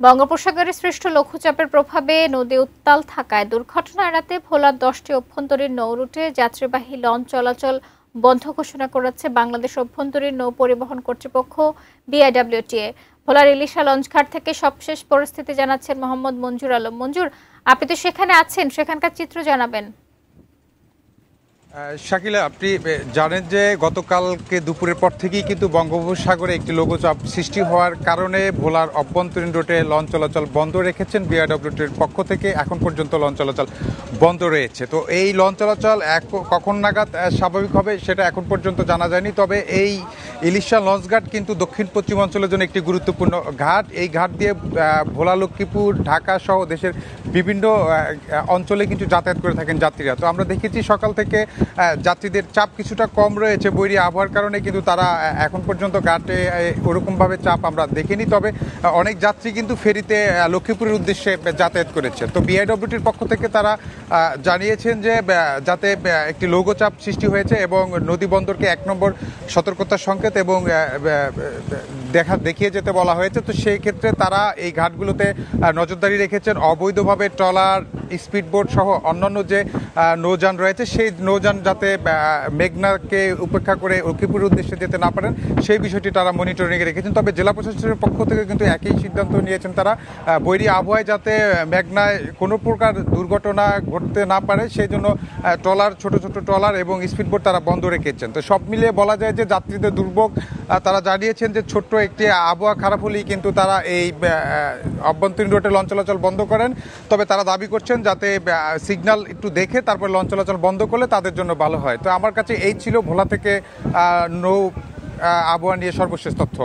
বঙ্গোপসাগরে সৃষ্ট লঘুচাপের প্রভাবে নদী উত্তাল থাকায় দুর্ঘটনা এড়াতে ভোলার 10টি অভ্যন্তরীণ নৌ রুটে যাত্রীবাহী লঞ্চ চলাচল বন্ধ ঘোষণা করেছে বাংলাদেশ অভ্যন্তরীণ নৌ পরিবহন কর্তৃপক্ষ বিআইডব্লিউটিএ। ভোলার ইলিশা লঞ্চঘাট থেকে সবশেষ পরিস্থিতি জানাচ্ছেন মোহাম্মদ মঞ্জুর আলম। মঞ্জুর, আপনি তো সেখানে আছেন, সেখানকার চিত্র জানাবেন। শাকিলা, আপনি জানেন যে গতকালকে দুপুরের পর থেকেই কিন্তু বঙ্গোপসাগরে একটি লঘুচাপ সৃষ্টি হওয়ার কারণে ভোলার অভ্যন্তরীণ রুটে লঞ্চ চলাচল বন্ধ রেখেছেন বিআইডব্লিউটির পক্ষ থেকে। এখন পর্যন্ত লঞ্চ চলাচল বন্ধ রয়েছে। তো এই লঞ্চ চলাচল কখন নাগাদ স্বাভাবিক হবে সেটা এখন পর্যন্ত জানা যায়নি। তবে এই ইলিশা লঞ্চঘাট কিন্তু দক্ষিণ পশ্চিমাঞ্চলের জন্য একটি গুরুত্বপূর্ণ ঘাট। এই ঘাট দিয়ে ভোলা, লক্ষ্মীপুর, ঢাকা সহ দেশের বিভিন্ন অঞ্চলে কিন্তু যাতায়াত করে থাকেন যাত্রীরা। তো আমরা দেখেছি সকাল থেকে যাত্রীদের চাপ কিছুটা কম রয়েছে বৈরী আবহাওয়ার কারণে, কিন্তু তারা এখন পর্যন্ত ঘাটে ওরকমভাবে চাপ আমরা দেখিনি। তবে অনেক যাত্রী কিন্তু ফেরিতে লক্ষ্মীপুরের উদ্দেশ্যে যাতায়াত করেছে। তো বিআইডব্লিউটির পক্ষ থেকে তারা জানিয়েছেন যে যাতে একটি লঘুচাপ সৃষ্টি হয়েছে এবং নদী বন্দরকে 1 নম্বর সতর্কতার সংকেত এবং দেখিয়ে যেতে বলা হয়েছে। তো সেই ক্ষেত্রে তারা এই ঘাটগুলোতে নজরদারি রেখেছেন। অবৈধভাবে ট্রলার, স্পিডবোট সহ অন্যান্য যে নৌযান রয়েছে সেই নৌযান যাতে মেঘনাকে উপেক্ষা করে লক্ষ্মীপুরের উদ্দেশ্যে যেতে না পারেন সেই বিষয়টি তারা মনিটরিংয়ে রেখেছেন। তবে জেলা প্রশাসনের পক্ষ থেকে কিন্তু একই সিদ্ধান্ত নিয়েছেন তারা, বৈরী আবহাওয়ায় যাতে মেঘনায় কোনো প্রকার দুর্ঘটনা ঘটতে না পারে সেই জন্য ট্রলার, ছোট ছোট ট্রলার এবং স্পিডবোট তারা বন্ধ রেখেছেন। তো সব মিলিয়ে বলা যায় যে যাত্রীদের দুর্ভোগ, তারা জানিয়েছেন যে ছোট্ট একটি আবহাওয়া খারাপ হলেই কিন্তু তারা এই অভ্যন্তরীণ রুটে লঞ্চ চলাচল বন্ধ করেন। তবে তারা দাবি করছেন যাতে সিগন্যাল একটু দেখে তারপর লঞ্চ চলাচল বন্ধ করলে তাদের জন্য ভালো হয়। তো আমার কাছে এই ছিল ভোলা থেকে নৌ আবহাওয়া নিয়ে সর্বশেষ তথ্য।